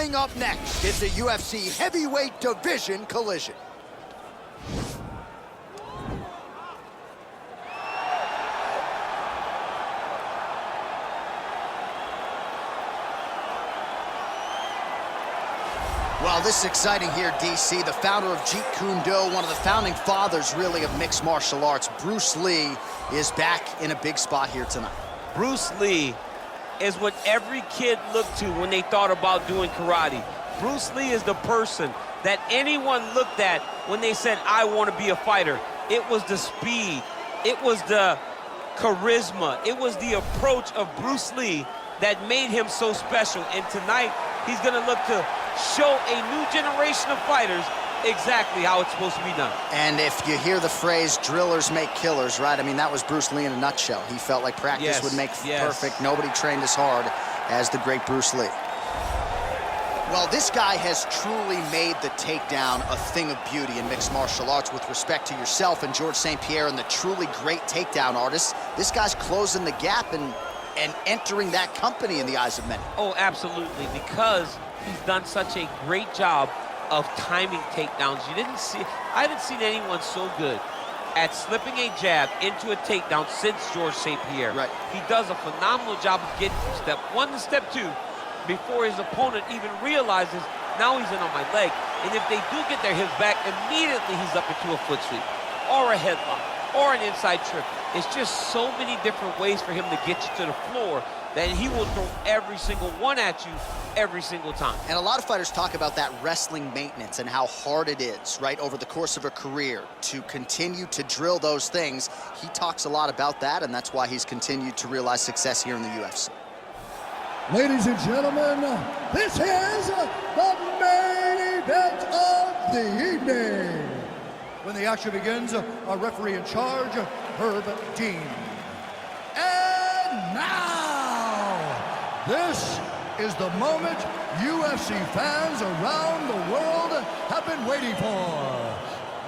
Coming up next is the UFC heavyweight division collision. Well, this is exciting here, DC. The founder of Jeet Kune Do, one of the founding fathers, really, of mixed martial arts, Bruce Lee, is back in a big spot here tonight. Bruce Lee is what every kid looked to when they thought about doing karate. Bruce Lee is the person that anyone looked at when they said, I want to be a fighter. It was the speed. It was the charisma. It was the approach of Bruce Lee that made him so special. And tonight, he's going to look to show a new generation of fighters exactly how it's supposed to be done. And if you hear the phrase, drillers make killers, right? I mean, that was Bruce Lee in a nutshell. He felt like practice would make perfect. Nobody trained as hard as the great Bruce Lee. Well, this guy has truly made the takedown a thing of beauty in mixed martial arts with respect to yourself and George St. Pierre and the truly great takedown artists. This guy's closing the gap and entering that company in the eyes of many. Oh, absolutely, because he's done such a great job of timing takedowns. I haven't seen anyone so good at slipping a jab into a takedown since George St. Pierre. Right. He does a phenomenal job of getting from step one to step two before his opponent even realizes, now he's in on my leg. And if they do get their hips back, immediately he's up into a foot sweep or a headlock or an inside trip. It's just so many different ways for him to get you to the floor that he will throw every single one at you every single time. And a lot of fighters talk about that wrestling maintenance and how hard it is, right, over the course of a career to continue to drill those things. He talks a lot about that, and that's why he's continued to realize success here in the UFC. Ladies and gentlemen, this is the main event of the evening. When the action begins, our referee in charge, Herb Dean. And now, this is the moment UFC fans around the world have been waiting for.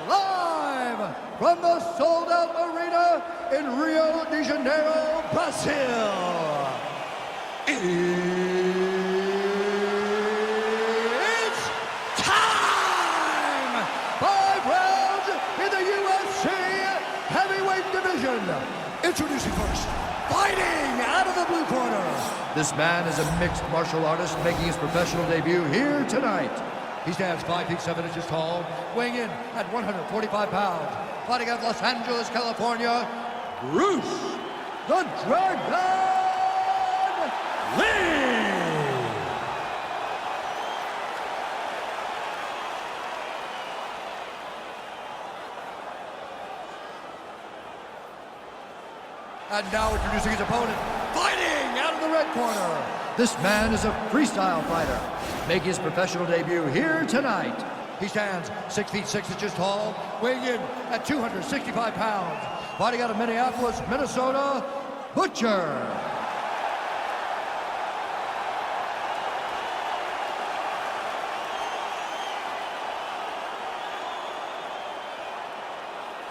Live from the sold-out arena in Rio de Janeiro, Brazil. It's time! 5 rounds in the UFC heavyweight division. Introducing first, fighting out of the blue corner. This man is a mixed martial artist making his professional debut here tonight. He stands 5 feet 7 inches tall, weighing in at 145 pounds. Fighting out of Los Angeles, California, Bruce the Dragon Lee! And now introducing his opponent, fighting out of the red corner. This man is a freestyle fighter, making his professional debut here tonight. He stands 6 feet 6 inches tall, weighing in at 265 pounds. Fighting out of Minneapolis, Minnesota, Butcher.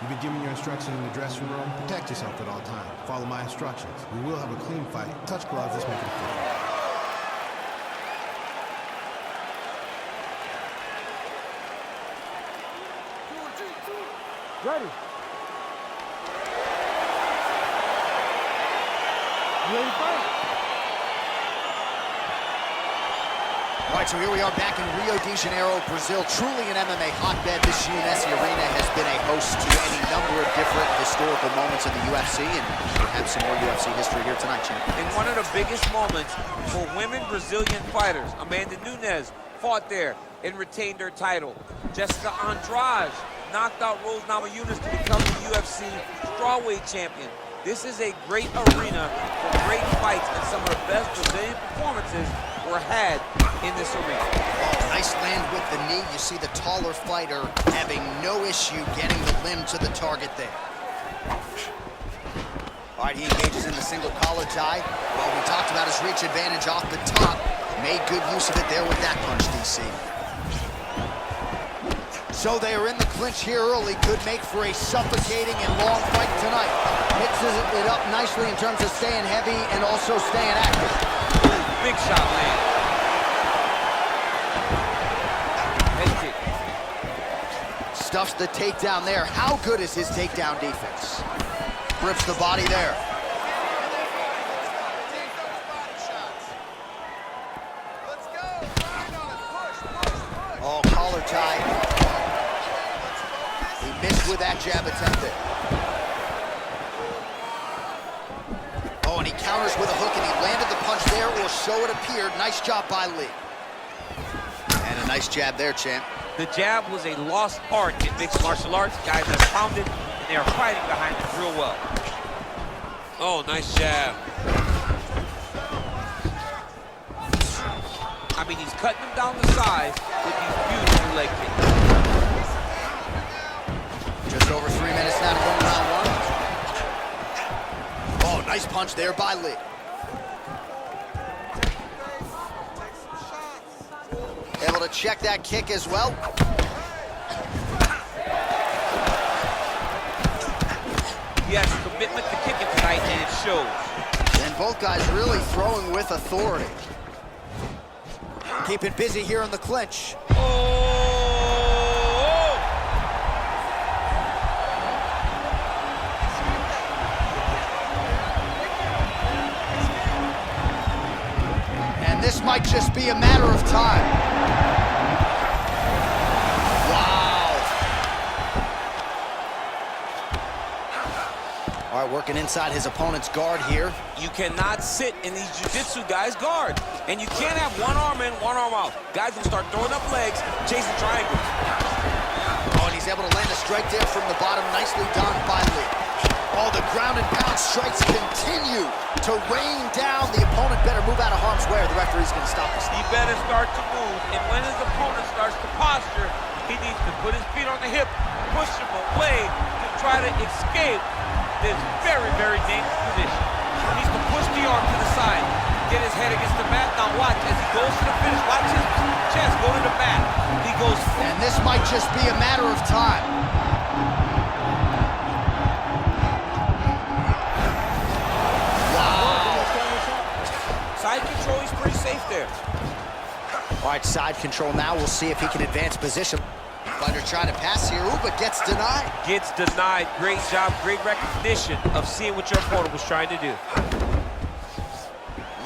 You've been given your instruction in the dressing room. Protect yourself at all times. Follow my instructions. We will have a clean fight. Touch gloves, let's make it fair. Ready. You ready to fight? All right, so here we are back in Rio de Janeiro, Brazil. Truly an MMA hotbed. This UFC arena has been a host to any number of different historical moments in the UFC, and we have some more UFC history here tonight, champ. In one of the biggest moments for women Brazilian fighters, Amanda Nunes fought there and retained her title. Jessica Andrade knocked out Rose Namajunas to become the UFC strawweight champion. This is a great arena for great fights, and some of the best Brazilian performances were had in this arena. Oh, nice land with the knee. You see the taller fighter having no issue getting the limb to the target there. All right, he engages in the single collar tie. Well, we talked about his reach advantage off the top. Made good use of it there with that punch, DC. So they are in the clinch here early. Could make for a suffocating and long fight tonight. Mixes it up nicely in terms of staying heavy and also staying active. Big shot, man. stuffs the takedown there. How good is his takedown defense? Rips the body there. Oh, collar tie. He missed with that jab attempt there. Oh, and he counters with a hook, and he landed the punch there, or so it appeared. Nice job by Lee. And a nice jab there, champ. The jab was a lost art in mixed martial arts. Guys have found it, and they are fighting behind it real well. Oh, nice jab. I mean, he's cutting him down the sides with these beautiful leg kicks. Just over 3 minutes now to go in round one. Oh, nice punch there by Lee. Able to check that kick as well. Yes, commitment to kicking tonight, and it shows. And both guys really throwing with authority. Keep it busy here in the clinch. Oh! And this might just be a matter of time. Wow. All right, working inside his opponent's guard here. You cannot sit in these jiu-jitsu guys' guard. And you can't have one arm in, one arm out. Guys will start throwing up legs, chasing triangles. Oh, and he's able to land a strike there from the bottom. Nicely done by Lee. Oh, the ground and pound strikes continue to rain down. The opponent better move out of harm's way, or the referee's going to stop this. He better start to move. And when his opponent starts to posture, he needs to put his feet on the hip, push him away to try to escape this very, very dangerous position. He needs to push the arm to the side, get his head against the mat. Now watch, as he goes to the finish, watch his chest go to the mat. He goes... And this might just be a matter of time. Wow. Side control, he's pretty safe there. All right, side control now. We'll see if he can advance position. Fighter trying to pass here, ooh, but gets denied. Gets denied. Great job, great recognition of seeing what your opponent was trying to do.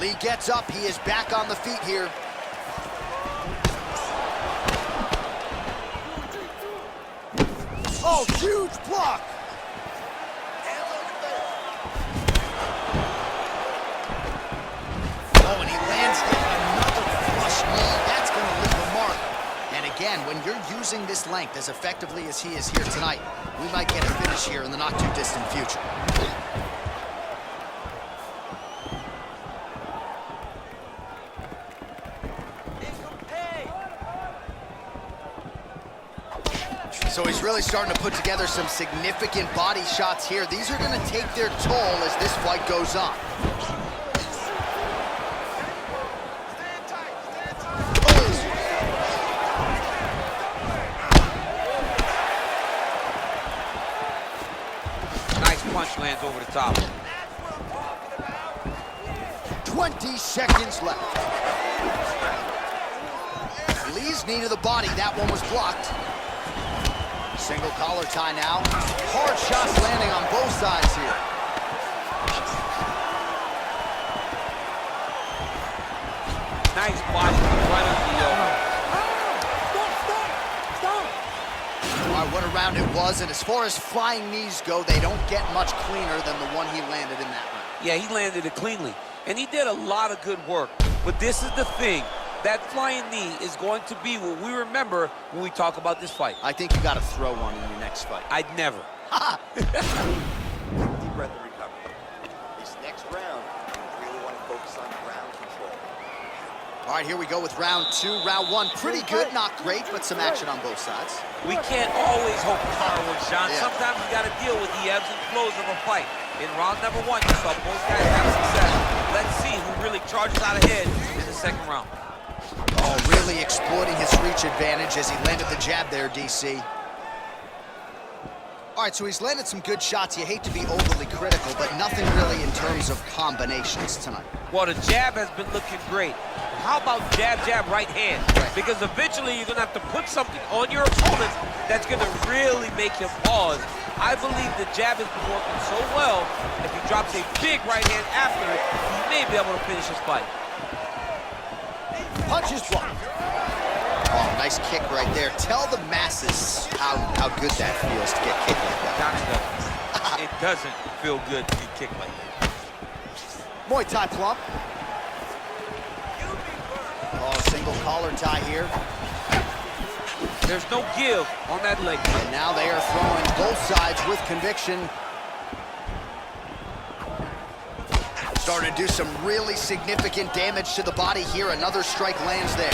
Lee gets up. He is back on the feet here. Oh, huge block. Oh, and he lands another flush knee. That's going to leave a mark. And again, when you're using this length as effectively as he is here tonight, we might get a finish here in the not-too-distant future. So he's really starting to put together some significant body shots here. These are going to take their toll as this fight goes on. Nice punch lands over the top. 20 seconds left. Lee's knee to the body. That one was blocked. Single collar tie now. Hard shots landing on both sides here. Nice body right under the elbow. All right, what a round it was. And as far as flying knees go, they don't get much cleaner than the one he landed in that round. Yeah, he landed it cleanly. And he did a lot of good work. But this is the thing. That flying knee is going to be what we remember when we talk about this fight. I think you got to throw one in your next fight. I'd never. Deep breath and recovery. This next round, you really want to focus on ground control. All right, here we go with round two. Round one, pretty good, not great, but some action on both sides. We can't always hope for fireworks, John. Yeah. Sometimes you got to deal with the ebbs and flows of a fight. In round number one, you saw both guys have success. Let's see who really charges out ahead in the second round. Oh, really exploiting his reach advantage as he landed the jab there, DC. All right, so he's landed some good shots. You hate to be overly critical, but nothing really in terms of combinations tonight. Well, the jab has been looking great. How about jab, jab, right hand? Right. Because eventually you're gonna have to put something on your opponent that's gonna really make him pause. I believe the jab has been working so well, if he drops a big right hand after it, he may be able to finish his fight. Punch is blocked. Oh, nice kick right there. Tell the masses how good that feels to get kicked like that. It doesn't feel good to get kicked like that. Muay Thai plump. Oh, single collar tie here. There's no give on that leg. And now they are throwing both sides with conviction. Starting to do some really significant damage to the body here. Another strike lands there.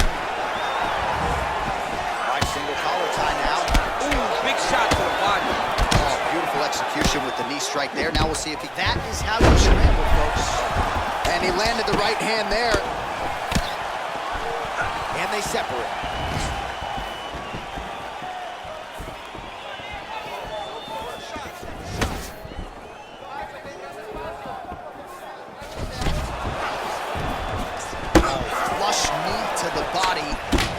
All right, single collar tie now. Ooh, big shot to the body. Oh, beautiful execution with the knee strike there. Now we'll see if he... That is how you scramble, folks. And he landed the right hand there. And they separate. Flush knee to the body.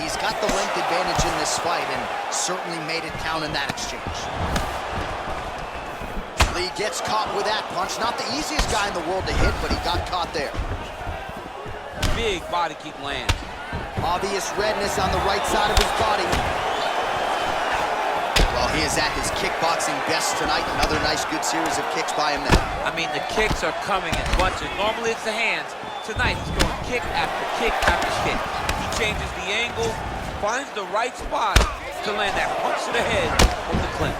He's got the length advantage in this fight and certainly made it count in that exchange. Lee gets caught with that punch. Not the easiest guy in the world to hit, but he got caught there. Big body kick lands. Obvious redness on the right side of his body. Well, he is at his kickboxing best tonight. Another nice, good series of kicks by him there. I mean, the kicks are coming in bunches. Normally it's the hands. Tonight he's going kick after kick after kick. He changes the angle, finds the right spot to land that punch to the head from the clinch.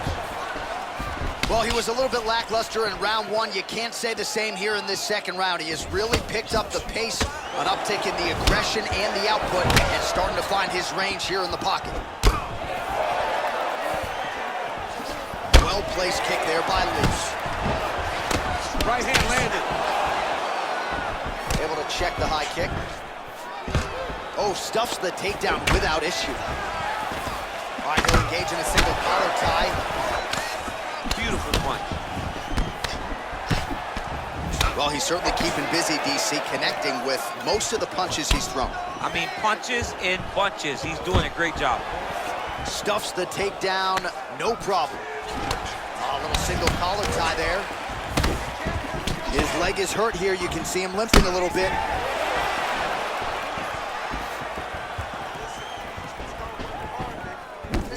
Well, he was a little bit lackluster in round one. You can't say the same here in this second round. He has really picked up the pace, an uptick in the aggression and the output, and starting to find his range here in the pocket. Well-placed kick there by Lee. Right hand landed. Able to check the high kick. Oh, stuffs the takedown without issue. All right, he'll engage in a single collar tie. Beautiful punch. Well, he's certainly keeping busy, DC, connecting with most of the punches he's thrown. I mean, punches in bunches. He's doing a great job. Stuffs the takedown, no problem. A little single collar tie there. His leg is hurt here. You can see him limping a little bit.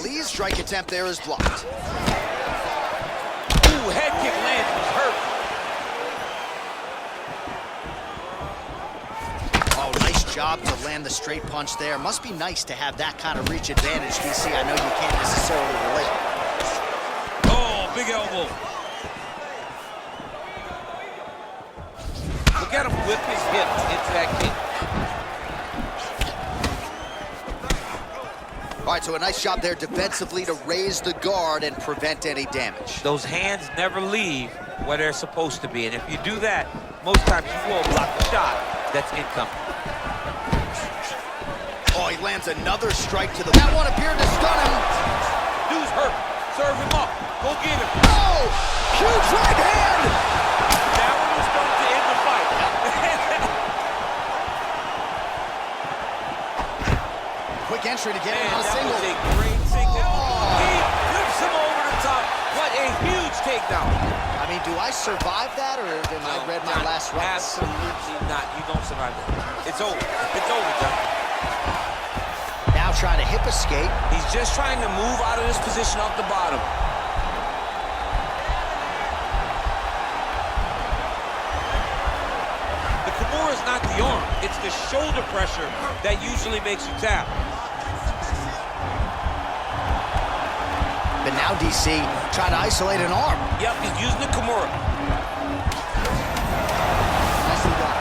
Lee's strike attempt there is blocked. Ooh, head kick lands. He's hurt. Oh, nice job to land the straight punch there. Must be nice to have that kind of reach advantage, DC. I know you can't necessarily relate. Oh, big elbow. Look at him whip his hip into that kick. All right, so a nice job there defensively to raise the guard and prevent any damage. Those hands never leave where they're supposed to be, and if you do that, most times you will block the shot that's incoming. Oh, he lands another strike to the... That one appeared to stun him. Dude's hurt. Serve him up. Go get him. Oh, huge right hand. That one was going to end the fight. Quick entry to get him Man, on a that single. was a great single. Oh. He flips him over the top. What a huge takedown. I mean, do I survive that, or am I read my last round? Absolutely not. You don't survive that. It's over. It's over, John. Now trying to hip escape. He's just trying to move out of this position off the bottom. The Kimura is not the arm. It's the shoulder pressure that usually makes you tap. But now DC trying to isolate an arm. Yep, he's using the Kimura. Nicely done.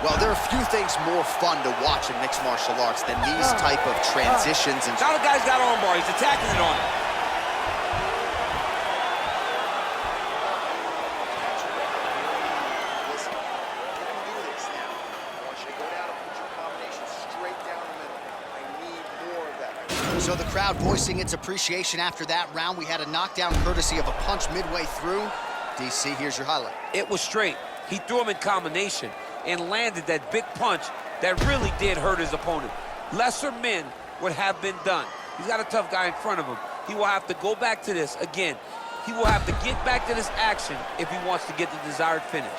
Well, there are few things more fun to watch in mixed martial arts than these type of transitions. And Now the guy's got arm bar. He's attacking it on him. Listen, you can do this now. I want you to go down and put your combination straight down the middle. I need more of that. so the crowd voicing its appreciation after that round. We had a knockdown courtesy of a punch midway through. DC, here's your highlight. It was straight. He threw him in combination and landed that big punch that really did hurt his opponent. Lesser men would have been done. He's got a tough guy in front of him. He will have to go back to this again. He will have to get back to this action if he wants to get the desired finish.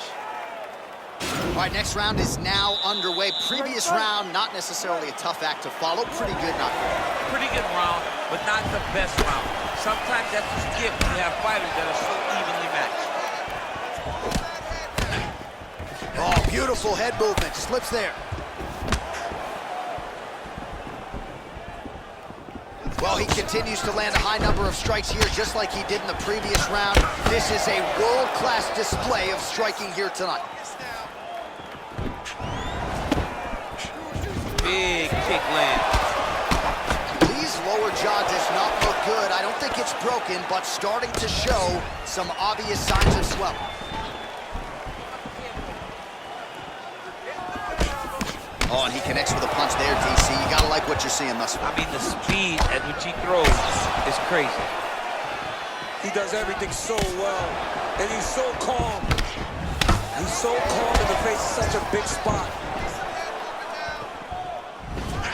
All right, next round is now underway. Previous round, not necessarily a tough act to follow. Pretty good knockout. Pretty good round, but not the best round. Sometimes that's what you get when you have fighters that are so evenly matched. Oh, beautiful head movement. Slips there. Well, he continues to land a high number of strikes here, just like he did in the previous round. This is a world-class display of striking here tonight. Big kick land. Lee's lower jaw does not look good. I don't think it's broken, but starting to show some obvious signs of swelling. Oh, and he connects with a punch there, DC. You gotta like what you're seeing thus far. I mean, the speed at which he throws is crazy. He does everything so well, and he's so calm. He's so calm in the face of such a big spot.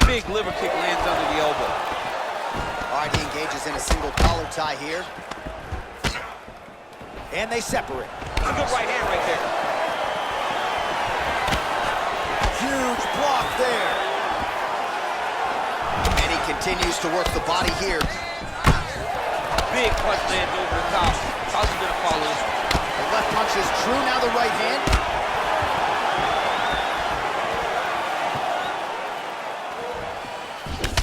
Big liver kick lands under the elbow. All right, he engages in a single collar tie here. And they separate. That's a good right hand right there. Huge block there. And he continues to work the body here. Big punch lands over the top. How's he gonna follow this? The left punch is true, now the right hand.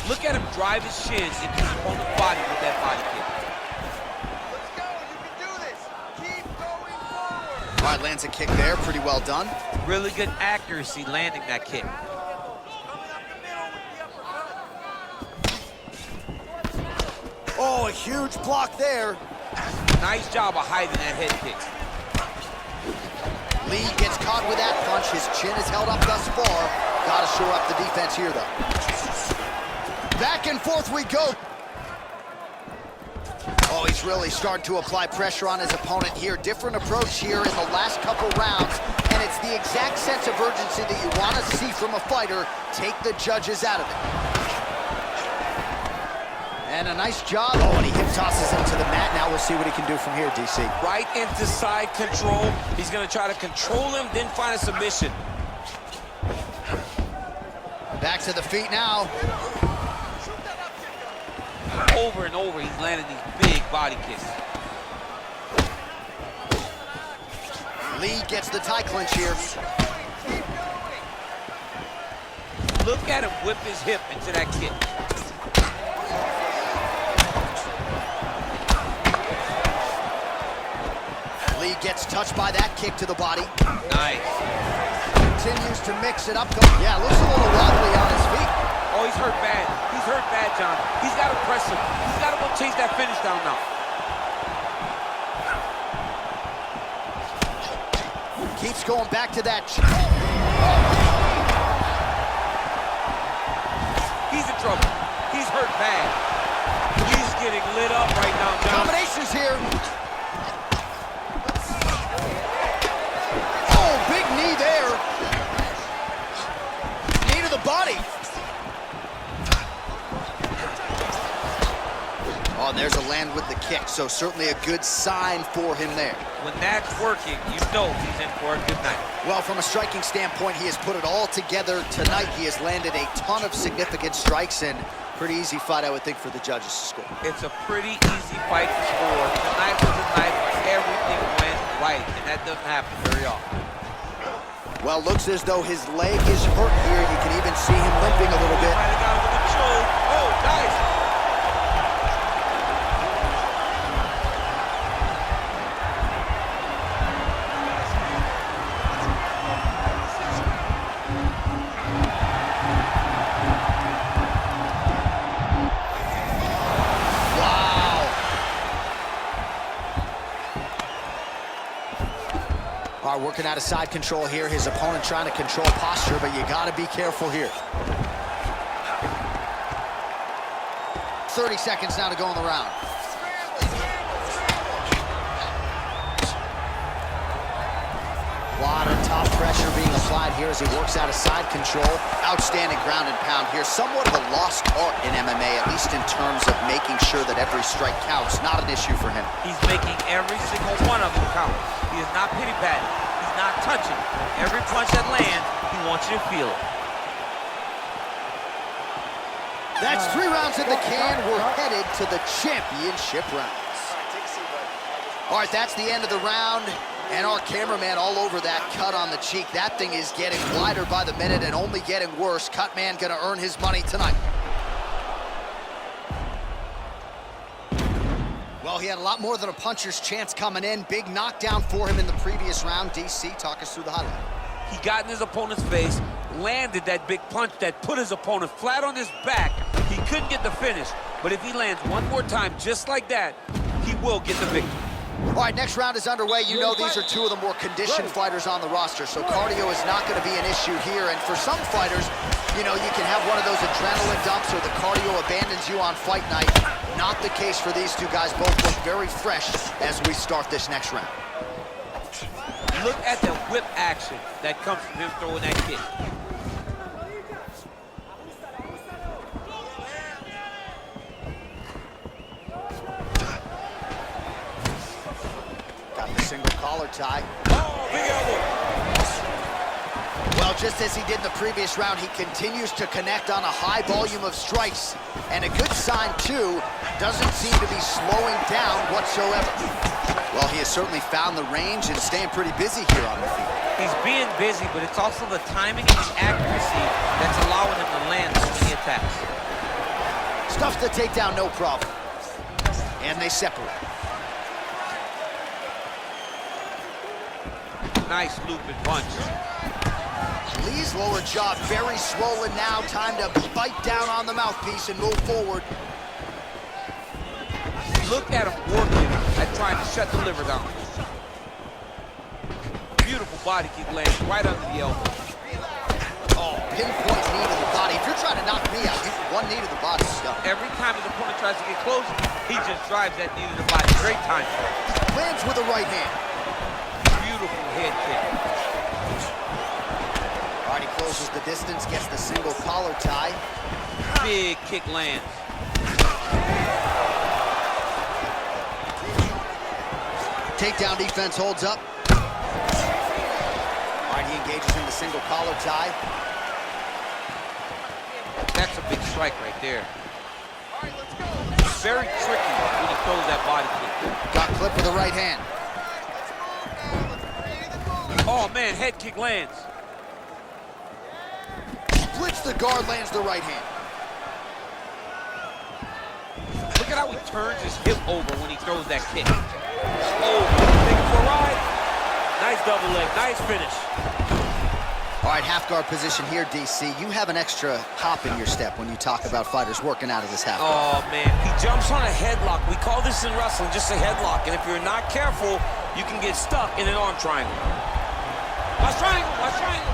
Look at him drive his shin into his opponent's body with that body kick. Let's go. You can do this. Keep going forward. All right, lands a kick there. Pretty well done. Really good accuracy landing that kick. Oh, a huge block there. Nice job of hiding that head kick. Lee gets caught with that punch. His chin is held up thus far. Got to shore up the defense here, though. Back and forth we go. Oh, he's really starting to apply pressure on his opponent here. Different approach here in the last couple rounds, and it's the exact sense of urgency that you want to see from a fighter. Take the judges out of it. And a nice job. Oh, and he hip tosses him to the mat. Now we'll see what he can do from here, DC. Right into side control. He's going to try to control him, then find a submission. Back to the feet now. Over and over, he's landing these big body kicks. Lee gets the tie clinch here. Look at him whip his hip into that kick. Lee gets touched by that kick to the body. Nice. Continues to mix it up. Yeah, looks a little wobbly on his feet. Oh, he's hurt bad. He's hurt bad, John. He's got to press him. He's got to go chase that finish down now. Keeps going back to that. He's in trouble. He's hurt bad. He's getting lit up right now, John. Combinations here. Oh, big knee there. Knee to the body. Oh, and there's a land with the kick, so certainly a good sign for him there. When that's working, you know he's in for a good night. Well, from a striking standpoint, he has put it all together tonight. He has landed a ton of significant strikes, and pretty easy fight, I would think, for the judges to score. It's a pretty easy fight to score. Tonight was a night where everything went right, and that doesn't happen very often. Well, looks as though his leg is hurt here. You can even see him limping a little bit. Might have got him with a choke. Oh, nice. Working out of side control here. His opponent trying to control posture, but you got to be careful here. 30 seconds now to go in the round. A lot of top pressure being applied here as he works out of side control. Outstanding ground and pound here. Somewhat of a lost art in MMA, at least in terms of making sure that every strike counts. Not an issue for him. He's making every single one of them count. He is not pity-patting. He's not touching. Every punch that lands, he wants you to feel it. That's 3 rounds in the can. We're headed to the championship rounds. All right, that's the end of the round. And our cameraman all over that cut on the cheek. That thing is getting wider by the minute and only getting worse. Cut man gonna earn his money tonight. Well, he had a lot more than a puncher's chance coming in. Big knockdown for him in the previous round. DC, talk us through the highlight. He got in his opponent's face, landed that big punch that put his opponent flat on his back. He couldn't get the finish, but if he lands one more time just like that, he will get the victory. All right, next round is underway. You know these are 2 of the more conditioned fighters on the roster, so cardio is not going to be an issue here. And for some fighters, you know, you can have one of those adrenaline dumps or the cardio abandons you on fight night. Not the case for these 2 guys. Both look very fresh as we start this next round. Look at the whip action that comes from him throwing that kick. Single collar tie. Oh, big elbow. Well, just as he did in the previous round, he continues to connect on a high volume of strikes. And a good sign, too, doesn't seem to be slowing down whatsoever. Well, he has certainly found the range and staying pretty busy here on the field. He's being busy, but it's also the timing and the accuracy that's allowing him to land so many attacks. Stuffs the takedown, no problem. And they separate. Nice looping punch. Lee's lower jaw very swollen now. Time to bite down on the mouthpiece and move forward. Look at him working at trying to shut the liver down. Beautiful body kick lands right under the elbow. Oh, pinpoint knee to the body. If you're trying to knock me out, you one knee to the body. Every time his opponent tries to get close, he just drives that knee to the body. Great time. Lands with the right hand. Beautiful head kick. All right, he closes the distance, gets the single collar tie. Big kick lands. Takedown defense holds up. All right, he engages in the single collar tie. That's a big strike right there. All right, let's go. Very tricky when he throws that body kick. Got clipped with the right hand. Oh, man, head kick lands. Splits the guard, lands the right hand. Look at how he turns his hip over when he throws that kick. Oh, taking for a ride. Nice double leg, nice finish. All right, half guard position here, DC. You have an extra hop in your step when you talk about fighters working out of this half guard. Oh, man. He jumps on a headlock. We call this in wrestling just a headlock. And if you're not careful, you can get stuck in an arm triangle. Watch triangle, watch triangle.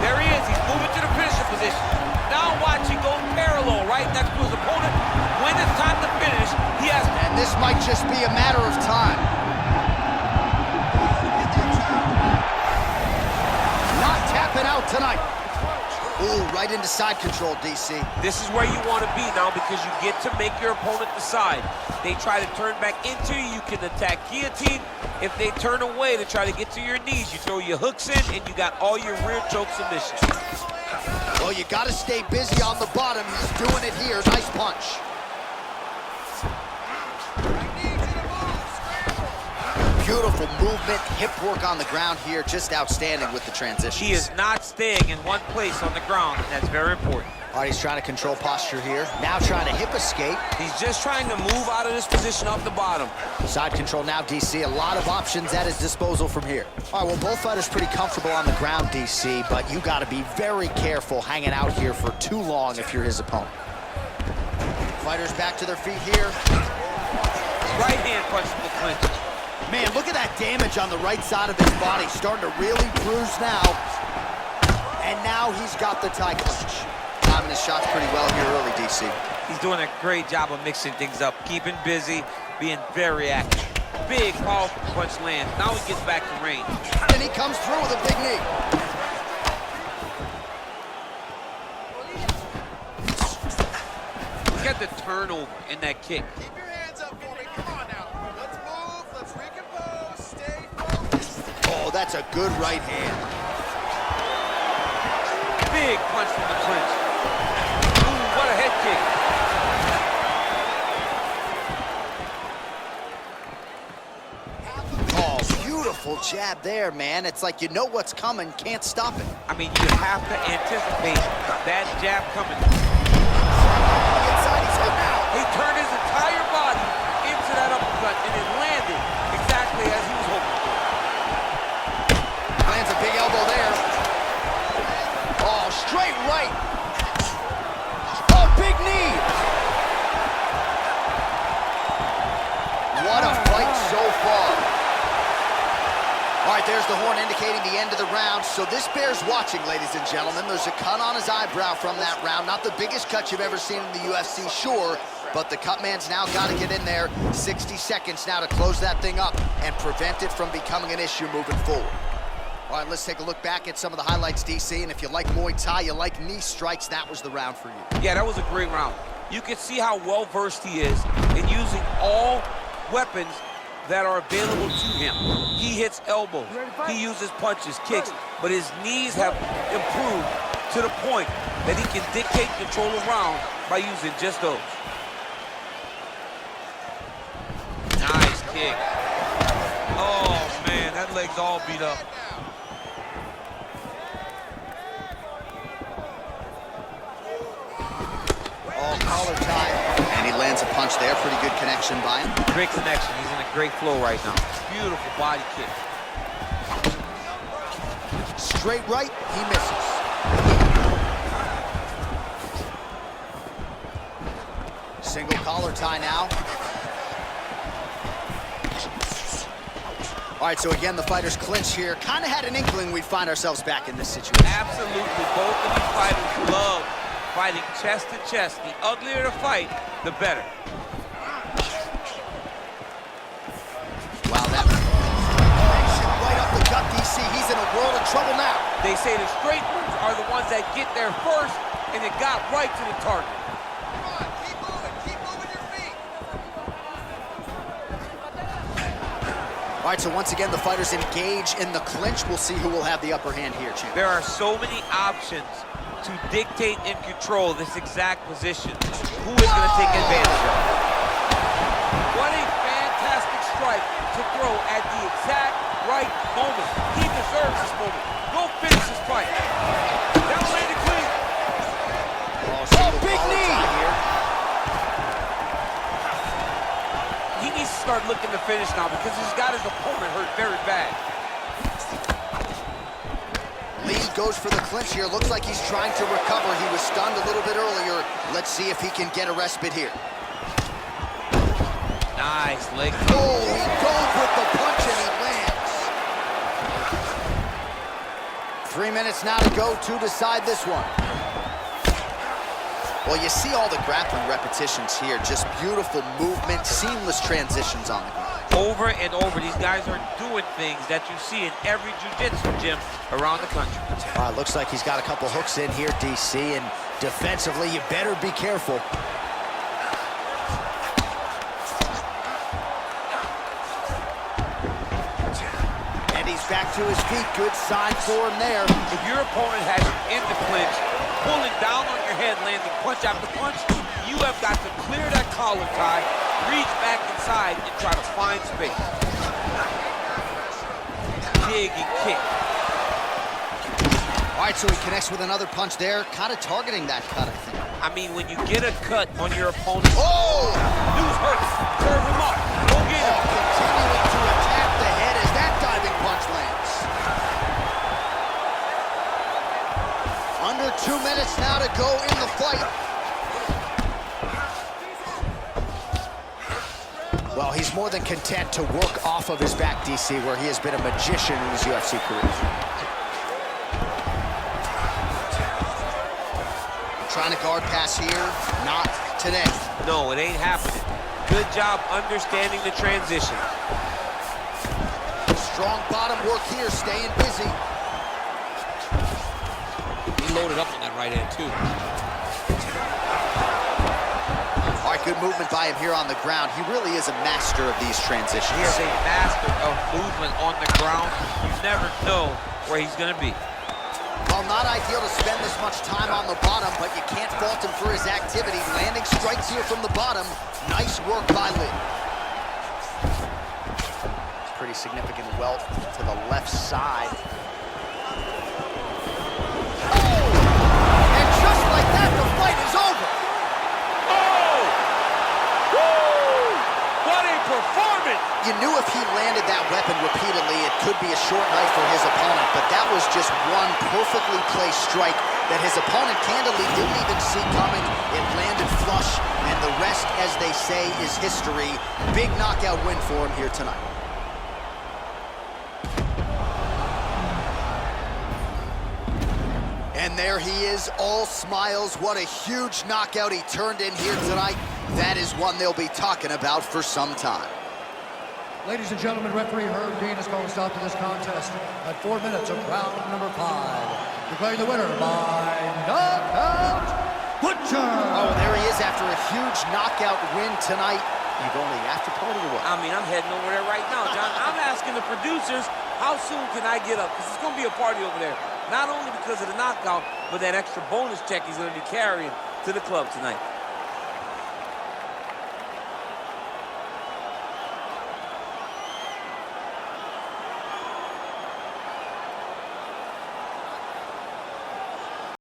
There he is, he's moving to the finisher position. Now watch, he goes parallel right next to his opponent. When it's time to finish, he has... And this might just be a matter of time. Not tapping out tonight. Ooh, right into side control, DC. This is where you want to be now because you get to make your opponent decide. They try to turn back into you, you can attack guillotine. If they turn away to try to get to your knees, you throw your hooks in and you got all your rear choke submissions. Well, you got to stay busy on the bottom. He's doing it here. Nice punch. Beautiful movement, hip work on the ground here. Just outstanding with the transitions. He is not staying in one place on the ground, and that's very important. All right, he's trying to control posture here. Now trying to hip escape. He's just trying to move out of this position off the bottom. Side control now, DC. A lot of options at his disposal from here. All right, well, both fighters pretty comfortable on the ground, DC, but you got to be very careful hanging out here for too long if you're his opponent. Fighters back to their feet here. Right hand punch to the clinch. Man, look at that damage on the right side of his body. Starting to really bruise now. And now he's got the tie clinch. Timing his shots pretty well here early, DC. He's doing a great job of mixing things up, keeping busy, being very active. Big, powerful punch lands. Now he gets back to range. And he comes through with a big knee. Look at the turnover in that kick. Keep your hands up for me. Come on now. Let's move. Let's recompose. Stay focused. Oh, that's a good right hand. Big punch from the clinch. Ooh, what a head kick. Beautiful jab there, man. It's like you know what's coming, can't stop it. I mean, you have to anticipate that jab coming. Inside, he's hit now. He turned his entire body into that uppercut, and it landed exactly as he was hoping for. Lands a big elbow there. Oh, straight right. Oh, big knee. What a fight so far. All right, there's the horn indicating the end of the round. So this bears watching, ladies and gentlemen. There's a cut on his eyebrow from that round. Not the biggest cut you've ever seen in the UFC, sure, but the cut man's now got to get in there. 60 seconds now to close that thing up and prevent it from becoming an issue moving forward. All right, let's take a look back at some of the highlights, DC. And if you like Muay Thai, you like knee strikes, that was the round for you. Yeah, that was a great round. You can see how well-versed he is in using all weapons that are available to him. He hits elbows, he uses punches, kicks, but his knees have improved to the point that he can dictate control around by using just those. Nice kick. Oh man, that leg's all beat up. Oh, collar tie. And he lands a punch there. Pretty good connection by him. Great connection. He's in a great flow right now. Beautiful body kick. Straight right, he misses. Single collar tie now. All right, so again, the fighters clinch here. Kind of had an inkling we'd find ourselves back in this situation. Absolutely. Both of these fighters love fighting chest to chest. The uglier the fight, the better. Wow, that right up the gut, DC. He's in a world of trouble now. They say the straight ones are the ones that get there first, and it got right to the target. Come on. Keep moving your feet. All right, so once again, the fighters engage in the clinch. We'll see who will have the upper hand here, champ. There are so many options to dictate and control this exact position. Who is going to take advantage of it? What a fantastic strike to throw at the exact right moment. He deserves this moment. Go finish this fight. That was landed clean. Oh, big knee. He needs to start looking to finish now because he's got his opponent hurt very bad. Lee goes for the clinch here. Looks like he's trying to recover. He was stunned a little bit earlier. Let's see if he can get a respite here. Nice leg. Oh, he goes with the punch and he lands. 3 minutes now to go to decide this one. Well, you see all the grappling repetitions here. Just beautiful movement, seamless transitions on the ground. Over and over, these guys are doing things that you see in every jiu-jitsu gym around the country. Looks like he's got a couple hooks in here, DC, and defensively, you better be careful. And he's back to his feet. Good sign for him there. If your opponent has you in the clinch, pulling down on your head, landing punch after punch, you have got to clear that collar tie, reach back inside, and try to find space. Big kick. All right, so he connects with another punch there, kind of targeting that cut, I think. I mean, when you get a cut on your opponent, oh! News hurt. Serve him up. Go get him. Continuing to attack the head as that diving punch lands. Under 2 minutes now to go in the fight. Well, he's more than content to work off of his back, DC, where he has been a magician in his UFC career. Trying to guard pass here, not today. No, it ain't happening. Good job understanding the transition. Strong bottom work here, staying busy. He loaded up on that right hand, too. All right, good movement by him here on the ground. He really is a master of these transitions. He is a master of movement on the ground. You never know where he's going to be. Well, not ideal to spend this much time on the bottom, but you can't fault him for his activity. Landing strikes here from the bottom. Nice work by Lee. Pretty significant welt to the left side. Oh! And just like that, the fight is over. Oh! Woo! What a performance! You knew if he landed that weapon repeatedly, it could be a short night for his opponent, but that was just one perfectly placed strike that his opponent candidly didn't even see coming. It landed flush, and the rest, as they say, is history. Big knockout win for him here tonight. And there he is, all smiles. What a huge knockout he turned in here tonight. That is one they'll be talking about for some time. Ladies and gentlemen, referee Herb Dean has called a stop to this contest at 4 minutes of round number 5. Declaring the winner by knockout, Butcher! Oh, there he is after a huge knockout win tonight. You going to the after party or what? I mean, I'm heading over there right now, John. I'm asking the producers, how soon can I get up? Because it's going to be a party over there. Not only because of the knockout, but that extra bonus check he's going to be carrying to the club tonight.